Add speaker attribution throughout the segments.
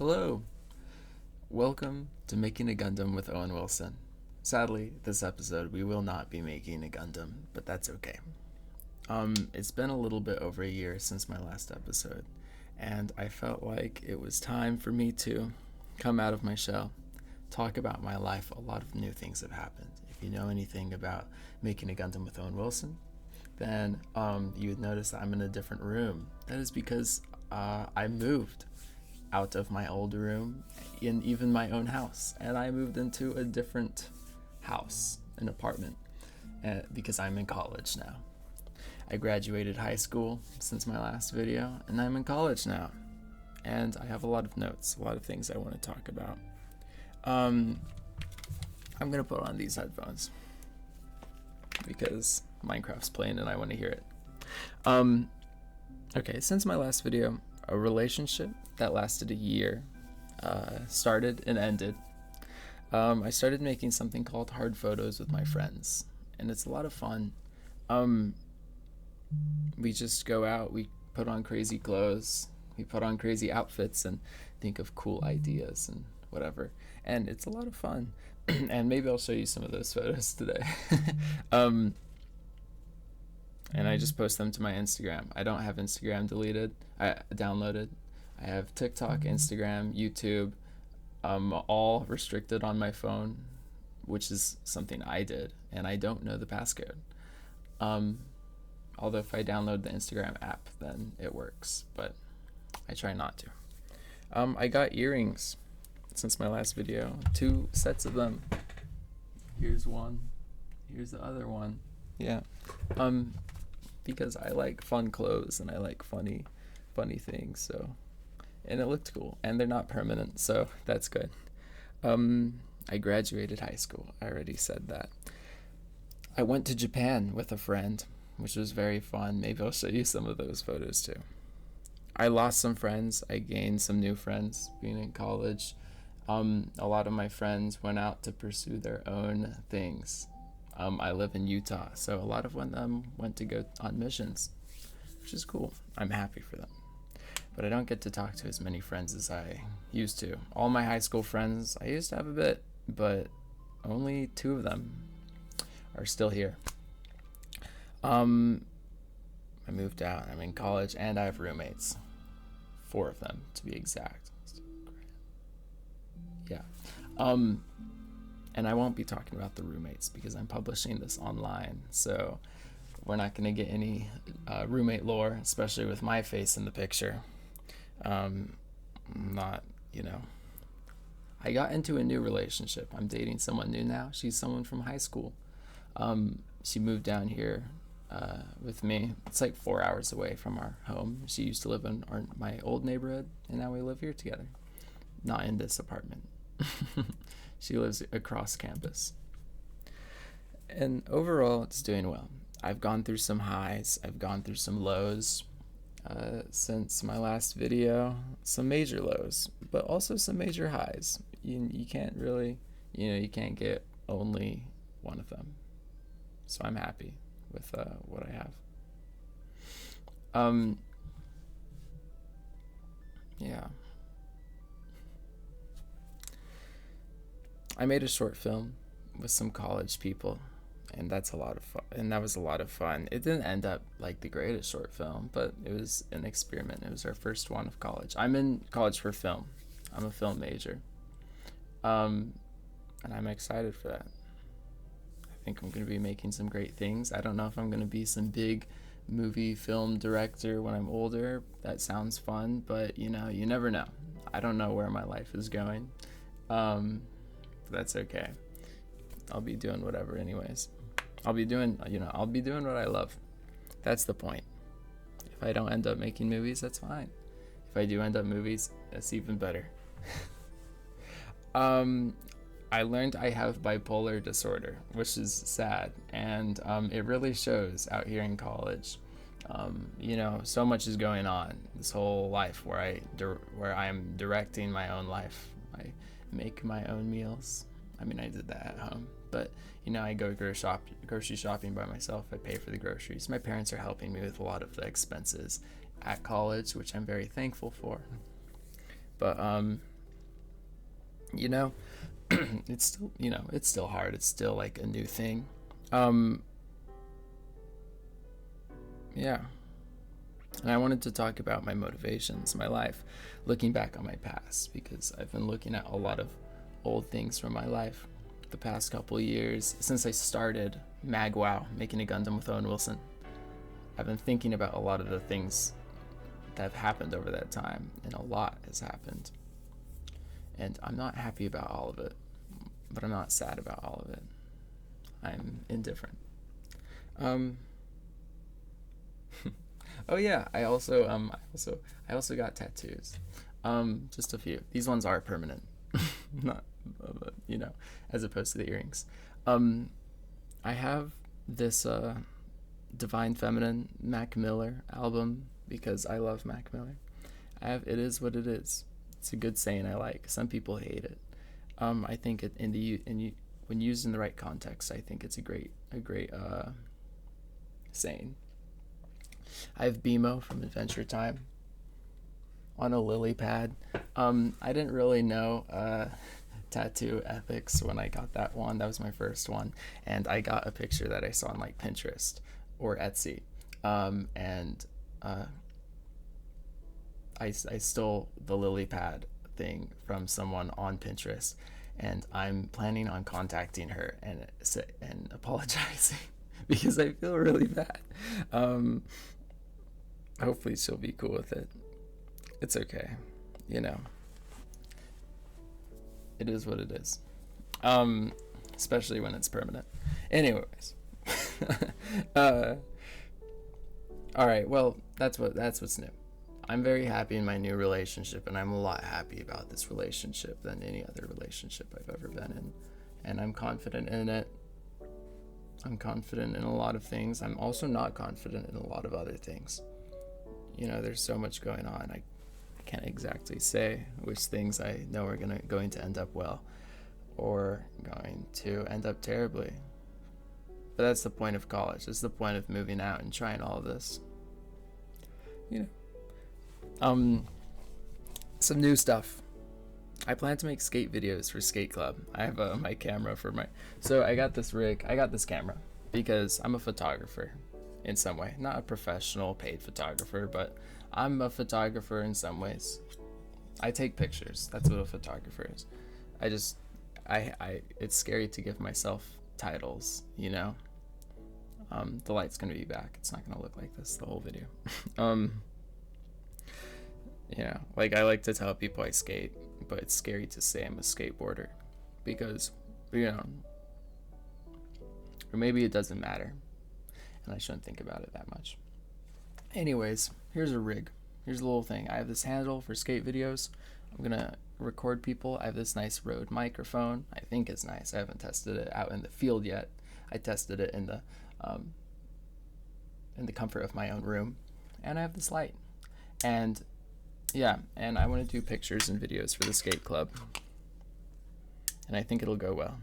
Speaker 1: Hello! Welcome to Making a Gundam with Owen Wilson. Sadly, this episode we will not be making a Gundam, but that's okay. It's been a little bit over a year since my last episode, and I felt like it was time for me to come out of my shell, talk about my life. A lot of new things have happened. If you know anything about Making a Gundam with Owen Wilson, then you would notice that I'm in a different room. That is because I moved out of my old room in even my own house, and I moved into a different house, an apartment, because I'm in college now. I graduated high school since my last video, and I'm in college now, and I have a lot of notes, a lot of things I want to talk about. I'm gonna put on these headphones because Minecraft's playing and I want to hear it. Okay, since my last video, a relationship that lasted a year started and ended. I started making something called hard photos with my friends, and it's a lot of fun. We just go out, we put on crazy clothes, we put on crazy outfits and think of cool ideas and whatever, and it's a lot of fun. And maybe I'll show you some of those photos today. And I just post them to my Instagram. I don't have Instagram downloaded. I have TikTok, Instagram, YouTube, all restricted on my phone, which is something I did, and I don't know the passcode. Although if I download the Instagram app, then it works, but I try not to. I got earrings since my last video, 2 sets of them. Here's one, here's the other one. Yeah. Because I like fun clothes and I like funny things, so, and it looked cool, and they're not permanent, so that's good. I graduated high school. I already said that. I went to Japan with a friend, which was very fun. Maybe I'll show you some of those photos too. I lost some friends. I gained some new friends being in college. A lot of my friends went out to pursue their own things. I live in Utah, so a lot of them went to go on missions, which is cool. I'm happy for them. But I don't get to talk to as many friends as I used to. All my high school friends, I used to have a bit, but only 2 of them are still here. I moved out, I'm in college, and I have roommates. 4 of them, to be exact. Yeah. And I won't be talking about the roommates because I'm publishing this online, so we're not going to get any roommate lore, especially with my face in the picture. Not, I got into a new relationship. I'm dating someone new now. She's someone from high school. She moved down here with me. It's like 4 hours away from our home. She used to live in my old neighborhood, and now we live here together. Not in this apartment. She lives across campus. And overall, it's doing well. I've gone through some highs. I've gone through some lows since my last video. Some major lows, but also some major highs. You can't really, you can't get only one of them. So I'm happy with what I have. Yeah. I made a short film with some college people, and that's a lot of fun. And that was a lot of fun. It didn't end up like the greatest short film, but it was an experiment. It was our first one of college. I'm in college for film. I'm a film major. And I'm excited for that. I think I'm going to be making some great things. I don't know if I'm going to be some big movie film director when I'm older. That sounds fun, but you never know. I don't know where my life is going. That's okay. I'll be doing whatever anyways. I'll be doing what I love. That's the point. If I don't end up making movies, that's fine. If I do end up movies, that's even better. I learned I have bipolar disorder, which is sad, and it really shows out here in college. So much is going on. This whole life where I'm directing my own life. I make my own meals. I mean, I did that at home, but I go grocery shopping by myself. I pay for the groceries. My parents are helping me with a lot of the expenses at college, which I'm very thankful for. But you know. It's still, it's still hard. It's still like a new thing. Um, yeah. And I wanted to talk about my motivations, my life, looking back on my past, because I've been looking at a lot of old things from my life the past couple of years since I started MAGWOW, making a Gundam with Owen Wilson. I've been thinking about a lot of the things that have happened over that time, and a lot has happened. And I'm not happy about all of it, but I'm not sad about all of it. I'm indifferent. Oh yeah, I also got tattoos. Just a few. These ones are permanent, not, as opposed to the earrings. I have this Divine Feminine Mac Miller album because I love Mac Miller. It is what it is. It's a good saying I like. Some people hate it. I think when used in the right context, I think it's a great saying. I have BMO from Adventure Time on a lily pad. I didn't really know tattoo ethics when I got that one. That was my first one, and I got a picture that I saw on like Pinterest or Etsy, and I stole the lily pad thing from someone on Pinterest, and I'm planning on contacting her and apologizing because I feel really bad. Hopefully she'll be cool with it. It's okay, it is what it is, especially when it's permanent. Anyways. All right, well, that's what's new. I'm very happy in my new relationship, and I'm a lot happy about this relationship than any other relationship I've ever been in, and I'm confident in it. I'm confident in a lot of things. I'm also not confident in a lot of other things. There's so much going on. I can't exactly say which things I know are going to end up well or going to end up terribly. But that's the point of college. That's the point of moving out and trying all of this. Some new stuff. I plan to make skate videos for Skate Club. I have my camera so I got this camera because I'm a photographer in some way. Not a professional paid photographer, but I'm a photographer in some ways. I take pictures. That's what a photographer is. It's scary to give myself titles, The light's gonna be back. It's not gonna look like this the whole video. Like I like to tell people I skate, but it's scary to say I'm a skateboarder because, or maybe it doesn't matter and I shouldn't think about it that much. Anyways, here's a rig. Here's a little thing. I have this handle for skate videos. I'm gonna record people. I have this nice Rode microphone. I think it's nice. I haven't tested it out in the field yet. I tested it in the comfort of my own room. And I have this light. And I want to do pictures and videos for the skate club. And I think it'll go well.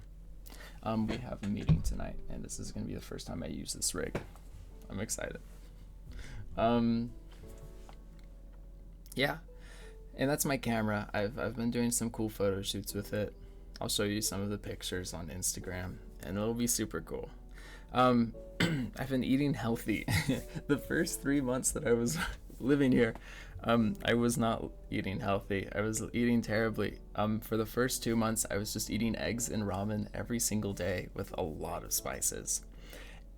Speaker 1: We have a meeting tonight, and this is going to be the first time I use this rig. I'm excited. And that's my camera. I've been doing some cool photo shoots with it. I'll show you some of the pictures on Instagram, and it'll be super cool. I've been eating healthy. The first 3 months that I was living here, I was not eating healthy. I was eating terribly. For the first 2 months, I was just eating eggs and ramen every single day with a lot of spices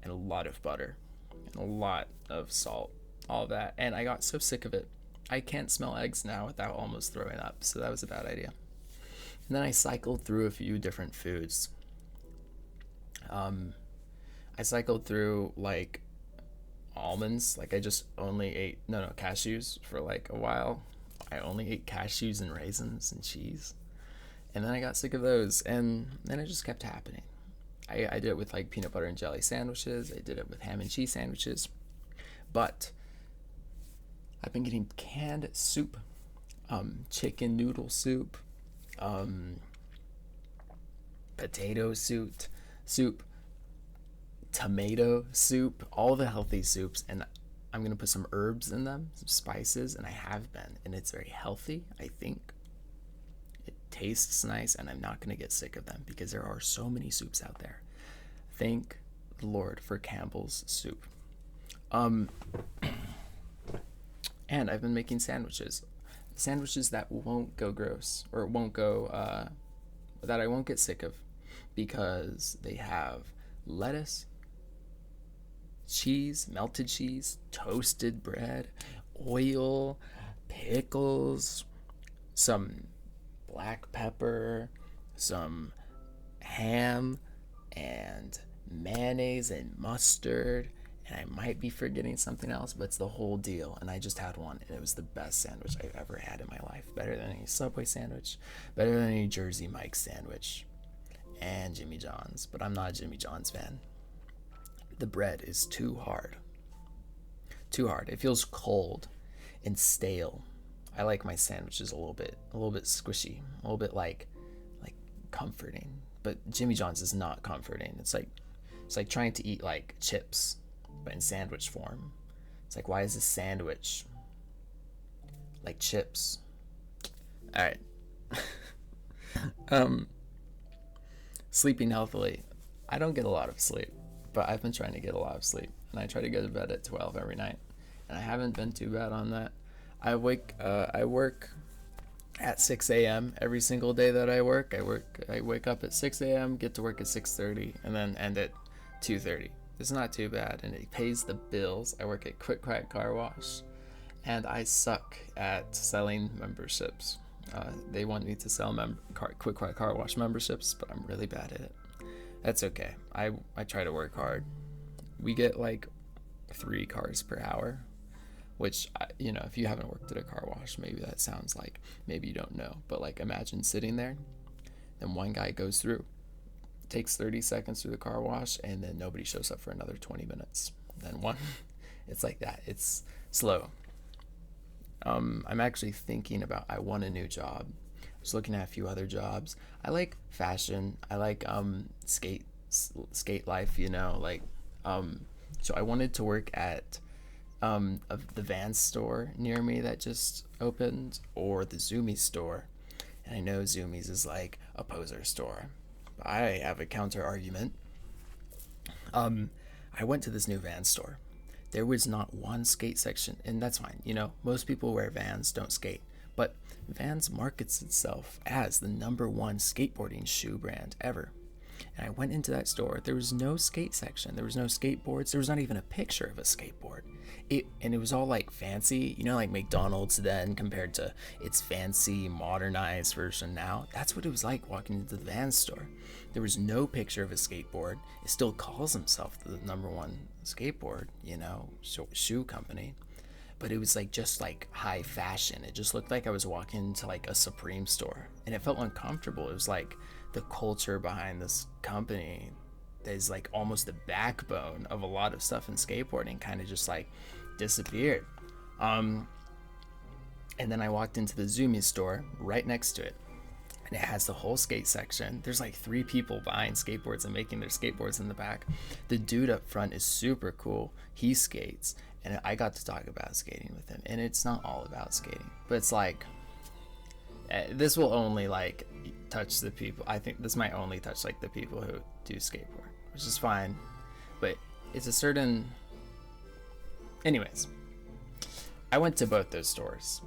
Speaker 1: and a lot of butter and a lot of salt, all that. And I got so sick of it. I can't smell eggs now without almost throwing up, so that was a bad idea. And then I cycled through a few different foods. I cycled through like almonds. Like I just only ate cashews for like a while. I only ate cashews and raisins and cheese, and then I got sick of those, and then it just kept happening. I did it with like peanut butter and jelly sandwiches. I did it with ham and cheese sandwiches, but I've been getting canned soup, chicken noodle soup, potato soup, tomato soup, all the healthy soups, and I'm gonna put some herbs in them, some spices, and I have been, and it's very healthy. I think it tastes nice, and I'm not going to get sick of them because there are so many soups out there. Thank the Lord for Campbell's soup. And I've been making sandwiches that won't go gross, or won't go that I won't get sick of, because they have lettuce, cheese, melted cheese, toasted bread, oil, pickles, some black pepper, some ham, and mayonnaise and mustard, and I might be forgetting something else, but it's the whole deal. And I just had one, and it was the best sandwich I've ever had in my life. Better than any Subway sandwich, better than any Jersey Mike's sandwich, and Jimmy John's. But I'm not a Jimmy John's fan. The bread is too hard. Too hard. It feels cold and stale. I like my sandwiches a little bit squishy, a little bit like comforting. But Jimmy John's is not comforting. It's like trying to eat like chips, but in sandwich form. It's like, why is this sandwich like chips? All right. Sleeping healthily. I don't get a lot of sleep, but I've been trying to get a lot of sleep, and I try to go to bed at 12 every night, and I haven't been too bad on that. I work at 6 a.m. every single day that I work. I wake up at 6 a.m., get to work at 6:30, and then end at 2:30. It's not too bad, and it pays the bills. I work at Quick Quack Car Wash, and I suck at selling memberships. They want me to sell Quick Quack Car Wash memberships, but I'm really bad at it. That's okay. I try to work hard. We get like 3 cars per hour, which, if you haven't worked at a car wash, maybe that sounds like, maybe you don't know, but like imagine sitting there, then one guy goes through, takes 30 seconds through the car wash, and then nobody shows up for another 20 minutes. Then one, it's like that. It's slow. I'm actually thinking about, I want a new job. I was looking at a few other jobs. I like fashion. I like skate life, so I wanted to work at of the Vans store near me that just opened, or the Zoomies store. And I know Zoomies is like a poser store, but I have a counter argument. I went to this new Vans store. There was not one skate section, and that's fine. Most people wear Vans, don't skate, but Vans markets itself as the #1 skateboarding shoe brand ever. And I went into that store. There was no skate section. There was no skateboards. There was not even a picture of a skateboard. And it was all like fancy, like McDonald's then compared to its fancy modernized version now. That's what it was like walking into the Vans store. There was no picture of a skateboard. It still calls himself the #1 skateboard, shoe company. But it was like just like high fashion. It just looked like I was walking into like a Supreme store, and it felt uncomfortable. It was like the culture behind this company that is like almost the backbone of a lot of stuff in skateboarding kind of just like disappeared. And then I walked into the Zoomies store right next to it, and it has the whole skate section. There's like 3 people buying skateboards and making their skateboards in the back. The dude up front is super cool. He skates, and I got to talk about skating with him. And it's not all about skating, but it's like, this will only like touch the people. I think this might only touch like the people who do skateboard, which is fine, but it's a certain. Anyways, I went to both those stores.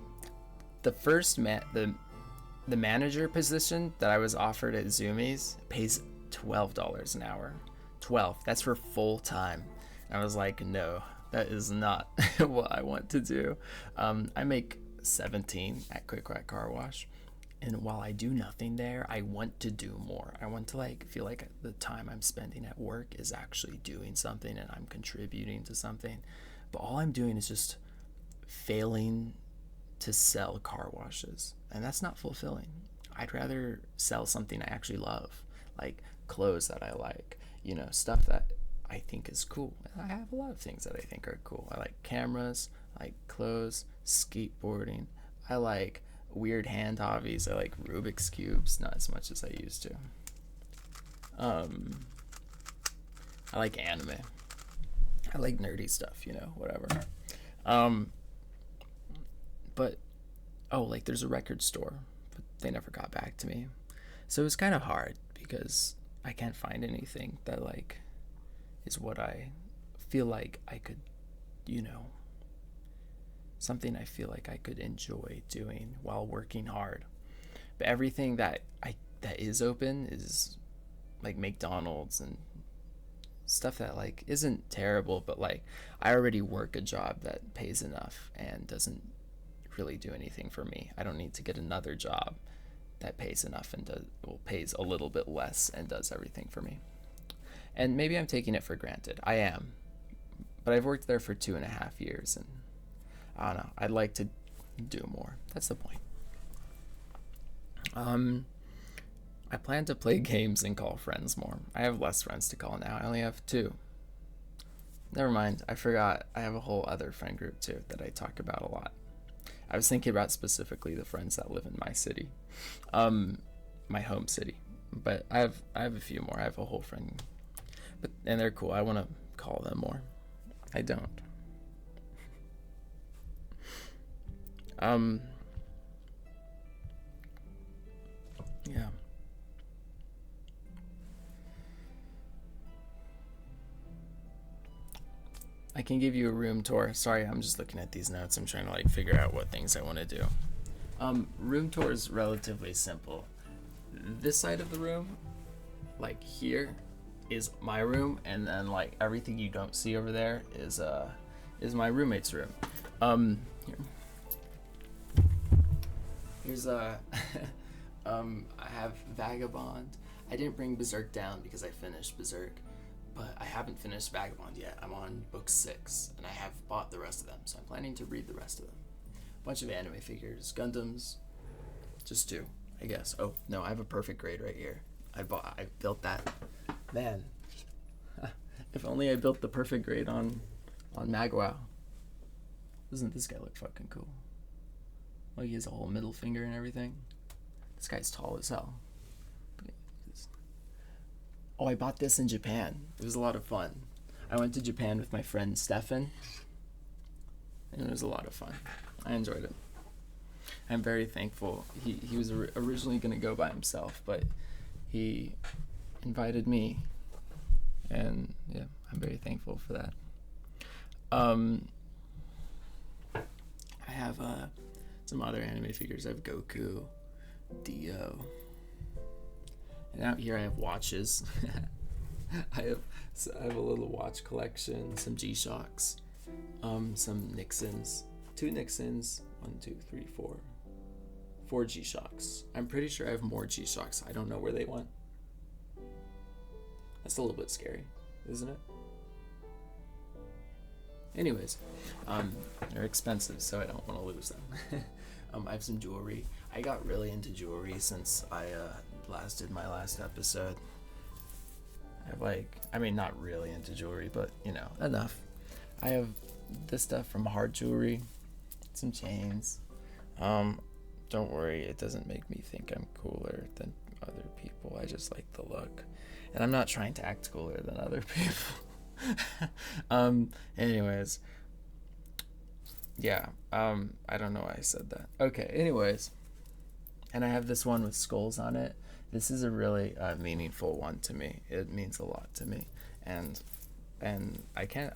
Speaker 1: The first the manager position that I was offered at Zoomies pays $12 an hour. 12. That's for full time. And I was like, no, that is not what I want to do. I make 17 at Quick Quack Car Wash, and while I do nothing there, I want to do more. I want to like feel like the time I'm spending at work is actually doing something and I'm contributing to something. But all I'm doing is just failing to sell car washes, and that's not fulfilling. I'd rather sell something I actually love, like clothes that I like, stuff that I think is cool. I have a lot of things that I think are cool. I like cameras, I like clothes, skateboarding. I like weird hand hobbies. I like Rubik's cubes, not as much as I used to. I like anime. I like nerdy stuff, whatever. But like there's a record store, but they never got back to me. So it was kind of hard because I can't find anything that like is what I feel like I could, something I feel like I could enjoy doing while working hard. But everything that is open is like McDonald's and stuff that like isn't terrible, but like I already work a job that pays enough and doesn't really do anything for me. I don't need to get another job that pays enough and pays a little bit less and does everything for me. And maybe I'm taking it for granted. I am. But I've worked there for 2.5 years, and I don't know. I'd like to do more. That's the point. I plan to play games and call friends more. I have less friends to call now. I only have 2. Never mind. I forgot. I have a whole other friend group too that I talk about a lot. I was thinking about specifically the friends that live in my city, my home city. But I have a few more. I have a whole friend, and they're cool. I want to call them more. I don't. Yeah. I can give you a room tour. Sorry, I'm just looking at these notes. I'm trying to like figure out what things I want to do. Room tour is relatively simple. This side of the room, like here, is my room, and then like everything you don't see over there is my roommate's room. Here's I have Vagabond. I didn't bring Berserk down because I finished Berserk, but I haven't finished Vagabond yet. I'm on book 6, and I have bought the rest of them, so I'm planning to read the rest of them. A bunch of anime figures, Gundams, just 2, I guess. Oh no, I have a perfect grade right here. I built that. Man, if only I built the perfect grade on MAGWOW. Doesn't this guy look fucking cool? Like he has a whole middle finger and everything. This guy's tall as hell. Oh, I bought this in Japan. It was a lot of fun. I went to Japan with my friend Stefan, and it was a lot of fun. I enjoyed it. I'm very thankful. He was originally going to go by himself, but he invited me, and yeah, I'm very thankful for that. I have some other anime figures. I have Goku, Dio, and out here I have watches. I have a little watch collection, some G-Shocks, some Nixons, 2 Nixons, 1, 2, 3, 4. 4 G-Shocks. I'm pretty sure I have more G-Shocks. I don't know where they went. That's a little bit scary, isn't it? Anyways, they're expensive, so I don't want to lose them. I have some jewelry. I got really into jewelry since I blasted my last episode. Not really into jewelry, but enough. I have this stuff from Hard Jewelry, some chains. Don't worry, it doesn't make me think I'm cooler than other people. I just like the look, and I'm not trying to act cooler than other people. Anyways, yeah, I don't know why I said that. Okay, anyways, and I have this one with skulls on it. This is a really meaningful one to me. It means a lot to me, and I can't,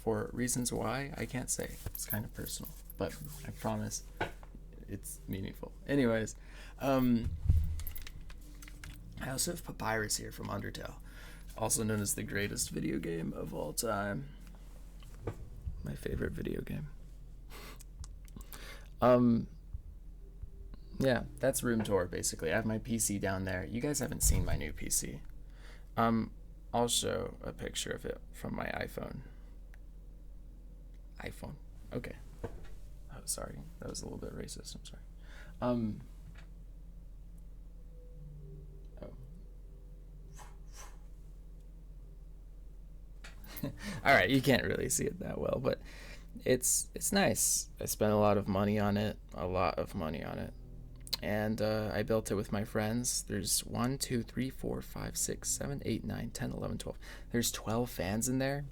Speaker 1: for reasons why, I can't say. It's kind of personal, but I promise it's meaningful. Anyways, I also have Papyrus here from Undertale, also known as the greatest video game of all time. My favorite video game. Yeah, that's room tour basically. I have my PC down there. You guys haven't seen my new PC. I'll show a picture of it from my iPhone. Okay. Oh, sorry. That was a little bit racist. I'm sorry. All right, you can't really see it that well, but it's nice. I spent a lot of money on it, and I built it with my friends. There's 1, 2, 3, 4, 5, 6, 7, 8, 9, 10, 11, 12. There's 12 fans in there.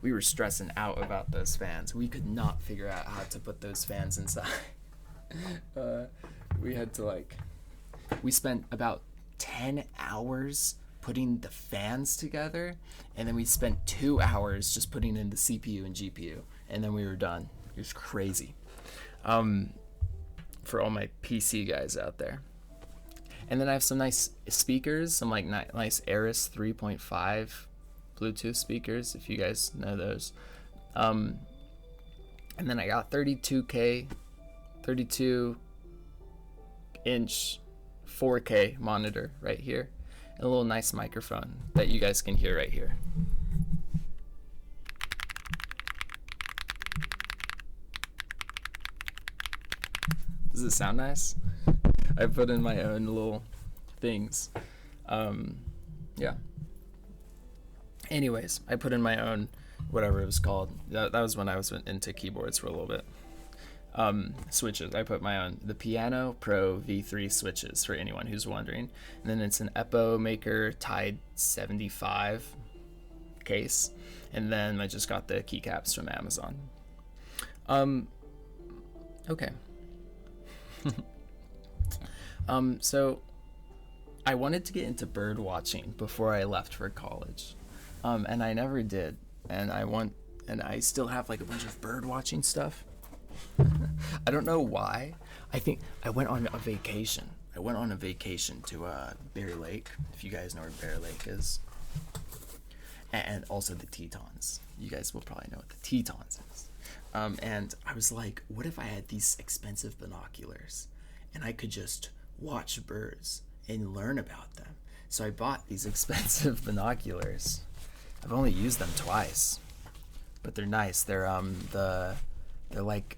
Speaker 1: We were stressing out about those fans. We could not figure out how to put those fans inside. uh, we had to we spent about 10 hours putting the fans together, and then we spent 2 hours just putting in the CPU and GPU, and then we were done. It was crazy. For all my PC guys out there. And then I have some nice speakers, some nice Aris 3.5 Bluetooth speakers, if you guys know those. And then I got 32 inch 4K monitor right here, and a little nice microphone that you guys can hear right here. Does it sound nice? I put in my own little things. Yeah. Anyways, I put in my own, whatever it was called. That was when I was into keyboards for a little bit. Switches. I put my own, the Piano Pro V3 switches, for anyone who's wondering. And then it's an Epo Maker Tide 75 case. And then I just got the keycaps from Amazon. Okay. So I wanted to get into bird watching before I left for college. And I never did. And I still have like a bunch of bird watching stuff. I don't know why. I think I went on a vacation. I went on a vacation to Bear Lake, if you guys know where Bear Lake is. And also the Tetons. You guys will probably know what the Tetons is. And I was like, what if I had these expensive binoculars and I could just watch birds and learn about them? So I bought these expensive binoculars. I've only used them twice, but they're nice. They're like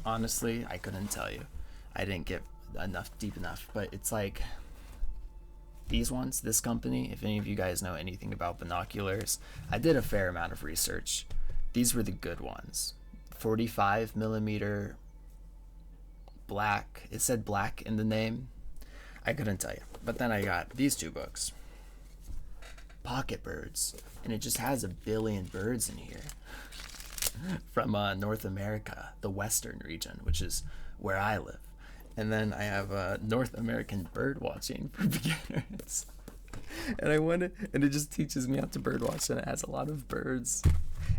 Speaker 1: honestly, I couldn't tell you. I didn't get deep enough, but it's like these ones, this company, if any of you guys know anything about binoculars, I did a fair amount of research. These were the good ones. 45 millimeter black. It said black in the name. I couldn't tell you. But then I got these two books. Pocket Birds. And it just has 1 billion birds in here. From North America, the Western region, which is where I live. And then I have North American bird watching for beginners. And it just teaches me how to bird watch, and it has a lot of birds.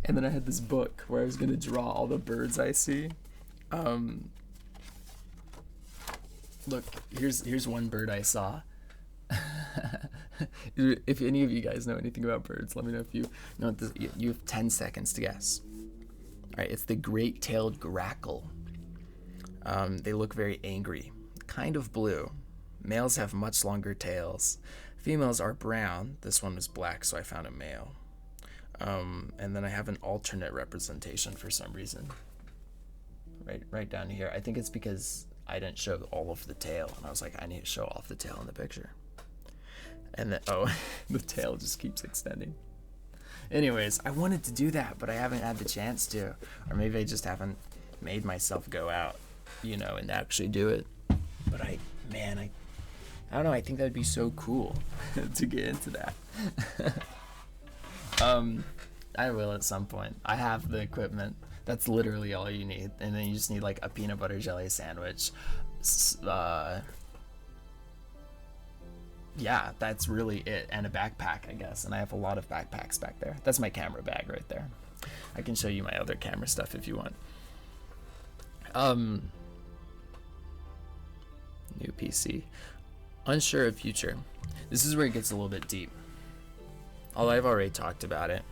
Speaker 1: And then I had this book where I was going to draw all the birds I see. Look, here's one bird I saw. If any of you guys know anything about birds, let me know if you know this. You have 10 seconds to guess. All right, it's the great-tailed grackle. They look very angry, kind of blue. Males have much longer tails. Females are brown. This one was black, so I found a male. And then I have an alternate representation for some reason. Right down here. I think it's because I didn't show all of the tail, and I was like, I need to show off the tail in the picture. And then, the tail just keeps extending. Anyways, I wanted to do that, but I haven't had the chance to. Or maybe I just haven't made myself go out, and actually do it. But I don't know, I think that would be so cool to get into that. I will at some point. I have the equipment. That's literally all you need. And then you just need like a peanut butter jelly sandwich. Yeah, that's really it. And a backpack, I guess. And I have a lot of backpacks back there. That's my camera bag right there. I can show you my other camera stuff if you want. New PC. Unsure of future. This is where it gets a little bit deep. Although I've already talked about it.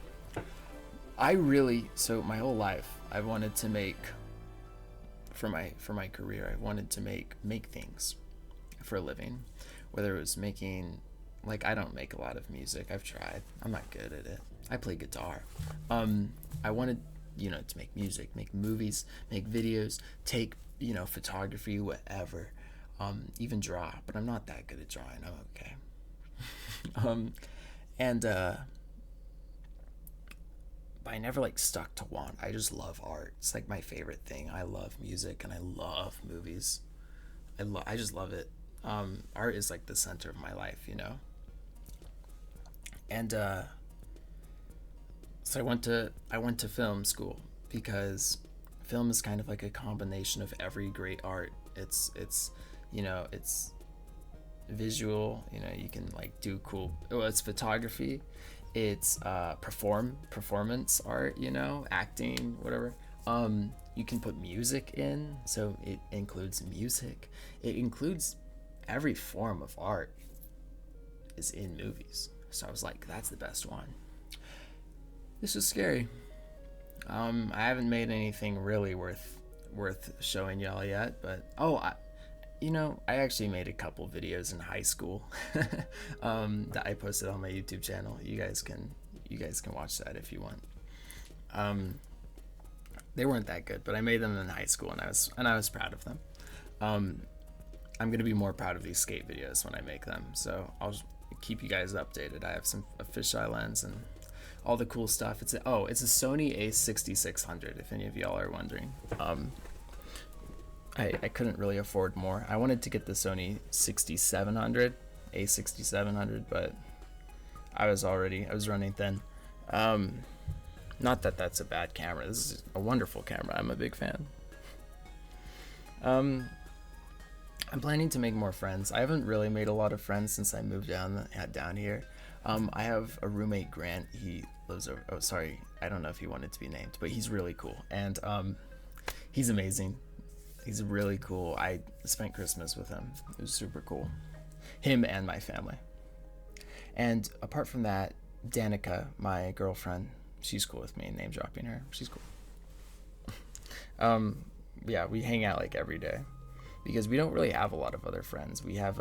Speaker 1: So my whole life, I wanted to make, for my career, I wanted to make things for a living. Whether it was making, I don't make a lot of music. I've tried. I'm not good at it. I play guitar. I wanted, to make music, make movies, make videos, take, photography, whatever. Even draw, but I'm not that good at drawing. I'm okay. But I never stuck to one. I just love art. It's my favorite thing. I love music and I love movies. I just love it. Art is the center of my life, And so I went to film school because film is kind of like a combination of every great art. It's you know, it's visual, you know, you can like do cool, well, it's photography, it's performance art, you know, acting, whatever. You can put music in, so it includes music, it includes every form of art is in movies. So I was like, that's the best one. This is scary. I haven't made anything really worth showing y'all yet, but I actually made a couple videos in high school that I posted on my YouTube channel. You guys can watch that if you want. They weren't that good, but I made them in high school, and I was proud of them. I'm gonna be more proud of these skate videos when I make them, so I'll just keep you guys updated. I have a fisheye lens and all the cool stuff. It's a Sony a6600, if any of y'all are wondering. I couldn't really afford more. I wanted to get the Sony a6700, but I was running thin. Not that that's a bad camera. This is a wonderful camera. I'm a big fan. I'm planning to make more friends. I haven't really made a lot of friends since I moved down here. I have a roommate, Grant. He lives over. Oh, sorry. I don't know if he wanted to be named, but he's really cool, and he's amazing. He's really cool. I spent Christmas with him. It was super cool. Him and my family. And apart from that, Danica, my girlfriend, she's cool with me. Name dropping her. She's cool. Yeah, we hang out like every day because we don't really have a lot of other friends. We have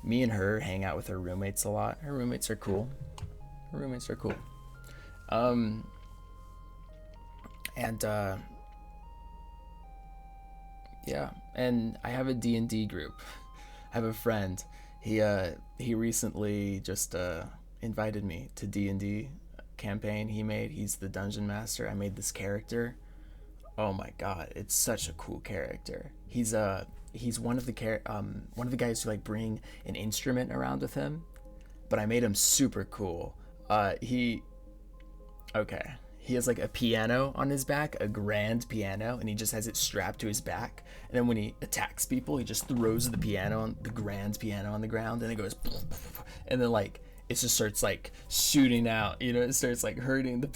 Speaker 1: me and her hang out with her roommates a lot. Her roommates are cool. Yeah, and I have a D&D group. I have a friend. He recently just invited me to D&D campaign he made. He's the dungeon master. I made this character. Oh my god, it's such a cool character. He's one of the guys who like bring an instrument around with him, but I made him super cool. He has like a piano on his back, a grand piano, and he just has it strapped to his back. And then when he attacks people, he just throws the grand piano on the ground, and it goes, and then like it just starts like shooting out, you know, it starts like hurting the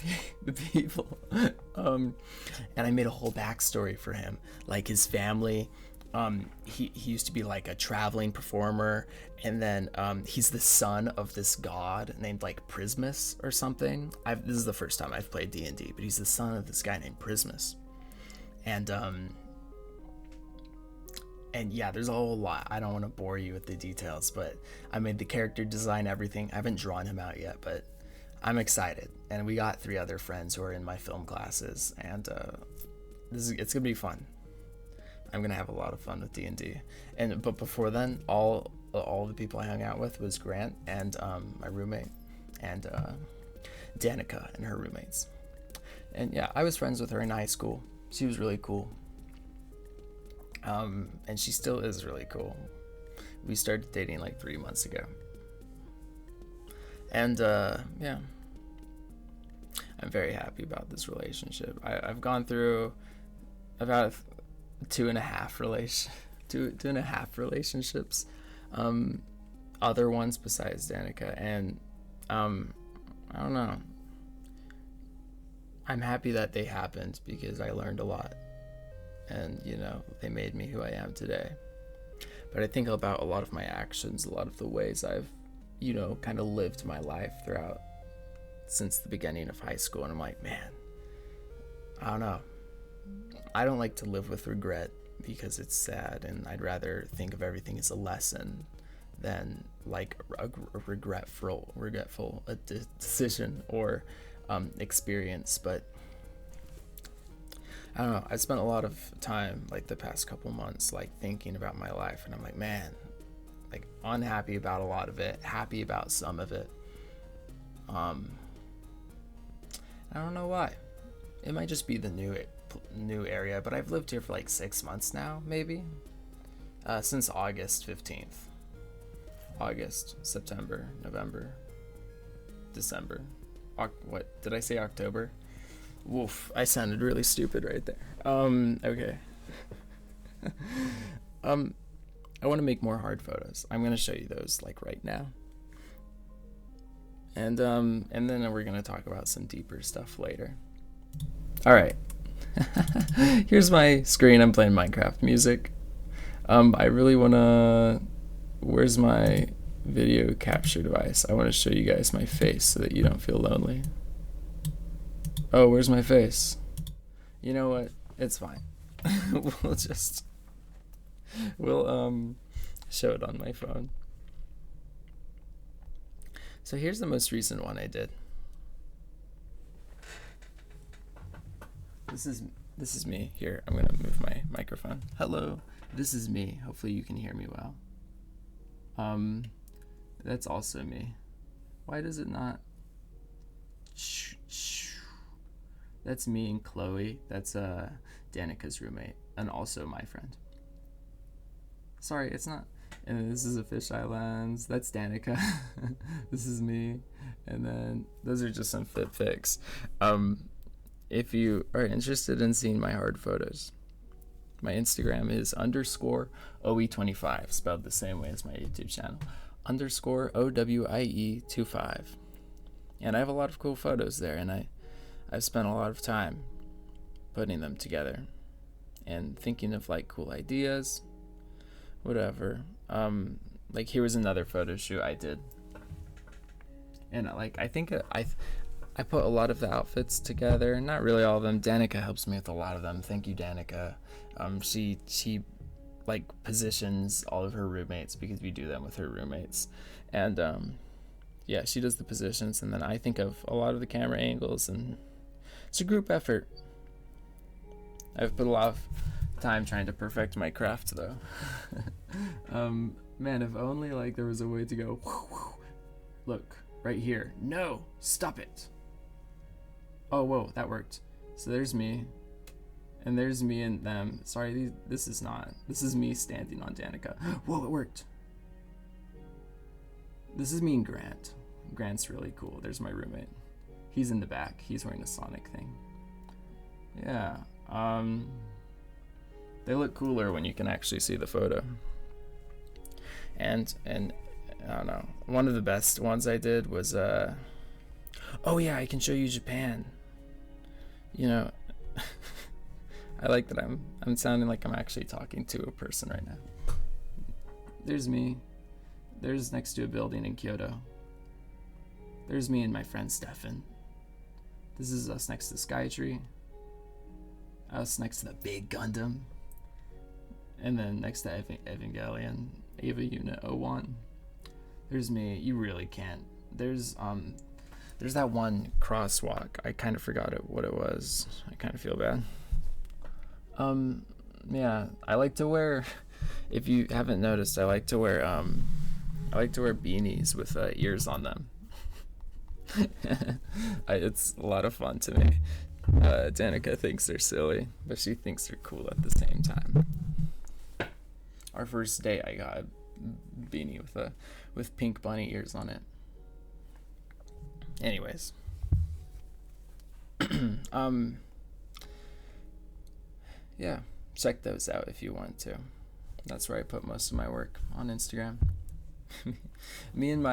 Speaker 1: people. And I made a whole backstory for him, like his family. He used to be like a traveling performer, and then he's the son of this god named like Prismus or something. This is the first time I've played D&D, but he's the son of this guy named Prismus. And yeah, there's a whole lot. I don't want to bore you with the details, but I made the character design, everything. I haven't drawn him out yet, but I'm excited. And we got 3 other friends who are in my film classes, and it's gonna be fun. I'm gonna have a lot of fun with D&D. But before then, all the people I hung out with was Grant and my roommate, and Danica and her roommates. And yeah, I was friends with her in high school. She was really cool. And she still is really cool. We started dating like 3 months ago. And yeah, I'm very happy about this relationship. I've gone through about 2.5 relationships, other ones besides Danica, and I don't know. I'm happy that they happened because I learned a lot, and you know, they made me who I am today. But I think about a lot of my actions, a lot of the ways I've, you know, kind of lived my life throughout since the beginning of high school, and I'm like, man, I don't know. I don't like to live with regret because it's sad, and I'd rather think of everything as a lesson than like a regretful decision or experience. But I don't know, I spent a lot of time like the past couple months like thinking about my life, and I'm like, man, like unhappy about a lot of it, happy about some of it. I don't know why. It might just be the new area, but I've lived here for like 6 months now, maybe, since August 15th. August, September, November, December. What did I say? October? Woof, I sounded really stupid right there. Okay. I want to make more hard photos. I'm gonna show you those like right now. And then we're gonna talk about some deeper stuff later. All right. Here's my screen. I'm playing Minecraft music. I really wanna. Where's my video capture device? I want to show you guys my face so that you don't feel lonely. Oh, where's my face? You know what? It's fine. we'll show it on my phone. So here's the most recent one I did. This is me. Here, I'm gonna move my microphone. Hello, this is me. Hopefully you can hear me well. That's also me. Why does it not? That's me and Chloe. That's Danica's roommate and also my friend. Sorry, it's not. And this is a fisheye lens. That's Danica. This is me. And then those are just some fit pics. If you are interested in seeing my hard photos, my Instagram is _OWIE25, spelled the same way as my YouTube channel. _OWIE25. And I have a lot of cool photos there, and I've spent a lot of time putting them together and thinking of like cool ideas, whatever. Like here was another photo shoot I did, and like I think I put a lot of the outfits together. Not really all of them. Danica helps me with a lot of them. Thank you, Danica. She like positions all of her roommates because we do them with her roommates, and yeah, she does the positions, and then I think of a lot of the camera angles, and it's a group effort. I've put a lot of time trying to perfect my craft though. Man, if only like there was a way to go look right here. No, stop it. Oh, whoa, that worked. So there's me, and there's me and them. Sorry, this is me standing on Danica. Whoa, it worked. This is me and Grant. Grant's really cool. There's my roommate. He's in the back. He's wearing a Sonic thing. Yeah. They look cooler when you can actually see the photo. And I don't know. One of the best ones I did was oh yeah, I can show you Japan. You know, I like that I'm sounding like I'm actually talking to a person right now. There's me. There's next to a building in Kyoto. There's me and my friend Stefan. This is us next to Skytree. Us next to the big Gundam. And then next to Evangelion, Ava Unit 01. There's me. You really can't. There's that one crosswalk. I kind of forgot what it was. I kind of feel bad. Yeah, I like to wear, if you haven't noticed, I like to wear beanies with ears on them. It's a lot of fun to me. Danica thinks they're silly, but she thinks they're cool at the same time. Our first date, I got a beanie with pink bunny ears on it. Anyways, yeah, check those out if you want to. That's where I put most of my work, on Instagram. me and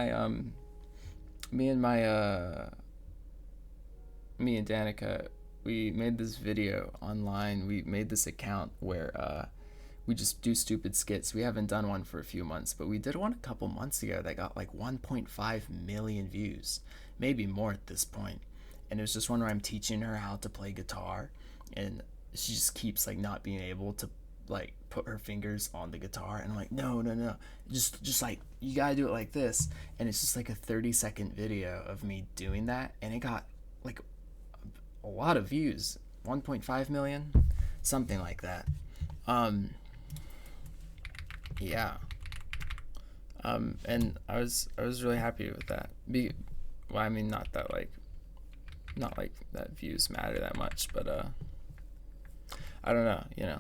Speaker 1: Danica, we made this video online. We made this account where we just do stupid skits. We haven't done one for a few months, but we did one a couple months ago that got like 1.5 million views, maybe more at this point. And it was just one where I'm teaching her how to play guitar, and she just keeps like not being able to like put her fingers on the guitar, and I'm like, no, just like you gotta do it like this. And it's just like a 30-second video of me doing that, and it got like a lot of views, 1.5 million, something like that. Yeah. And I was really happy with that. Well, I mean, not like that views matter that much, but I don't know, you know.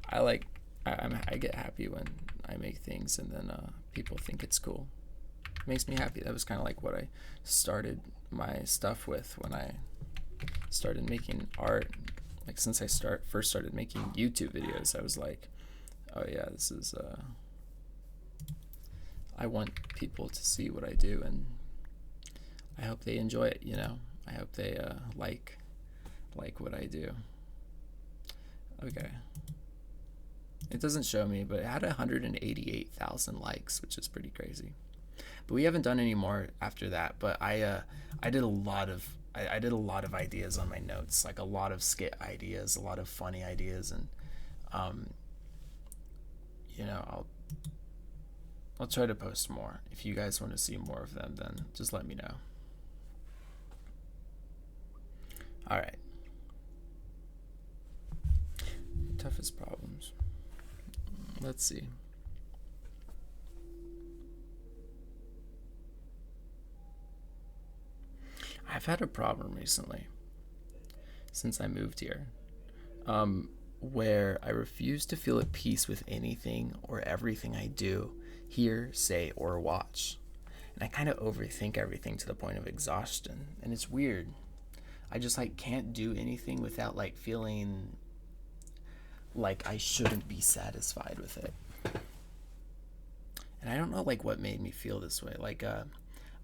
Speaker 1: I get happy when I make things and then people think it's cool. It makes me happy. That was kind of like what I started my stuff with when I started making art, like since I first started making YouTube videos, I was like, oh yeah, this is I want people to see what I do, and I hope they enjoy it, you know. I hope they like what I do. Okay. It doesn't show me, but it had 188,000 likes, which is pretty crazy. But we haven't done any more after that. But I did a lot of I did a lot of ideas on my notes, like a lot of skit ideas, a lot of funny ideas, and you know, I'll try to post more. If you guys want to see more of them, then just let me know. All right. Toughest problems. Let's see. I've had a problem recently since I moved here, where I refuse to feel at peace with anything or everything I do, hear, say, or watch. And I kind of overthink everything to the point of exhaustion. And it's weird. I just like can't do anything without like feeling like I shouldn't be satisfied with it. And I don't know like what made me feel this way. Like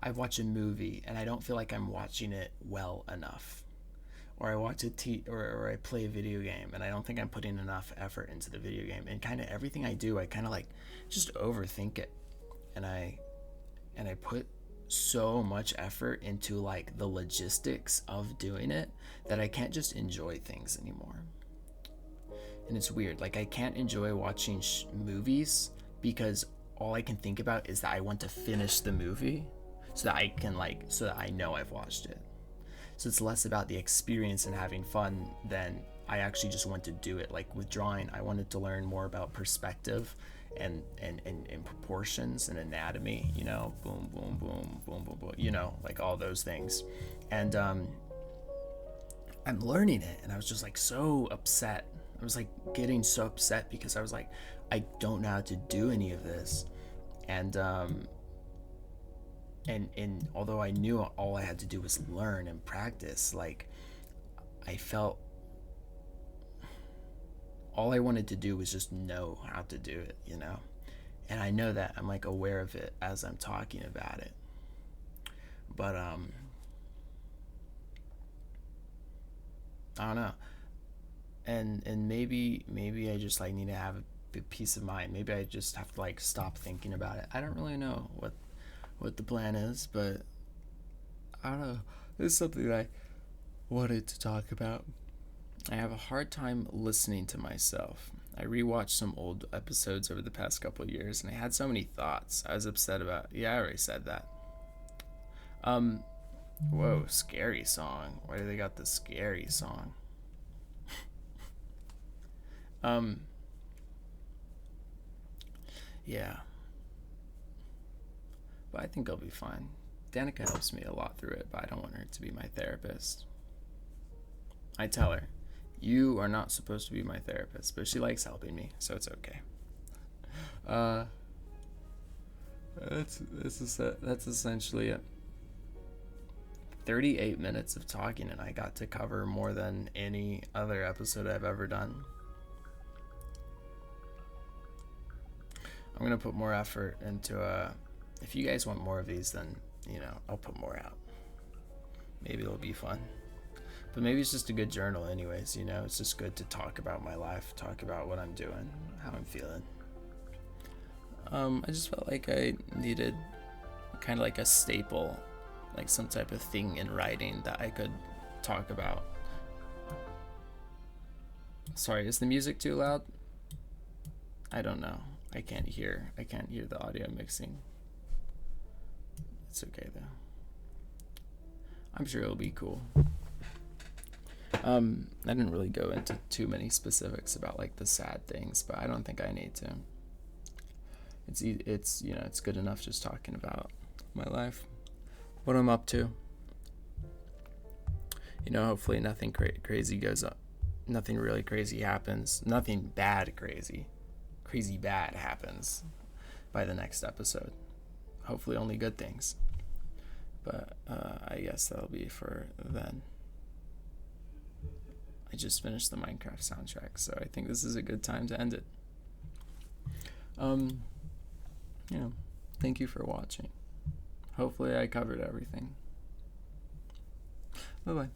Speaker 1: I watch a movie and I don't feel like I'm watching it well enough. Or I watch or I play a video game and I don't think I'm putting enough effort into the video game. And kind of everything I do, I kind of like just overthink it. And I put so much effort into like the logistics of doing it that I can't just enjoy things anymore. And it's weird. Like I can't enjoy watching movies because all I can think about is that I want to finish the movie so that I know I've watched it. So it's less about the experience and having fun than I actually just want to do it. Like with drawing, I wanted to learn more about perspective and proportions and anatomy, you know, boom, boom, boom, boom, boom, boom, you know, like all those things. And I'm learning it, and I was just like so upset. I was like getting so upset because I was like, I don't know how to do any of this. And although I knew all I had to do was learn and practice, like I felt all I wanted to do was just know how to do it, you know? And I know that I'm like aware of it as I'm talking about it. But I don't know. And maybe I just like need to have a peace of mind. Maybe I just have to like stop thinking about it. I don't really know what the plan is, but I don't know. This is something that I wanted to talk about. I have a hard time listening to myself. I rewatched some old episodes over the past couple of years, and I had so many thoughts. I was upset about. Yeah, I already said that. Whoa, scary song. Why do they got the scary song? Yeah. But I think I'll be fine. Danica helps me a lot through it, but I don't want her to be my therapist. I tell her, you are not supposed to be my therapist, but she likes helping me, so it's okay. That's essentially it. 38 minutes of talking, and I got to cover more than any other episode I've ever done. I'm gonna put more effort into if you guys want more of these, then you know I'll put more out. Maybe it'll be fun, but maybe it's just a good journal anyways, you know. It's just good to talk about my life, talk about what I'm doing, how I'm feeling. I just felt like I needed kind of like a staple, like some type of thing in writing that I could talk about. Sorry, is the music too loud? I don't know. I can't hear the audio mixing. It's okay though. I'm sure it'll be cool. I didn't really go into too many specifics about like the sad things, but I don't think I need to. It's you know, it's good enough just talking about my life, what I'm up to. You know, hopefully nothing crazy goes up. Nothing really crazy happens. Nothing crazy bad happens by the next episode. Hopefully only good things. But I guess that'll be for then. I just finished the Minecraft soundtrack, so I think this is a good time to end it. You know, thank you for watching. Hopefully I covered everything. Bye-bye.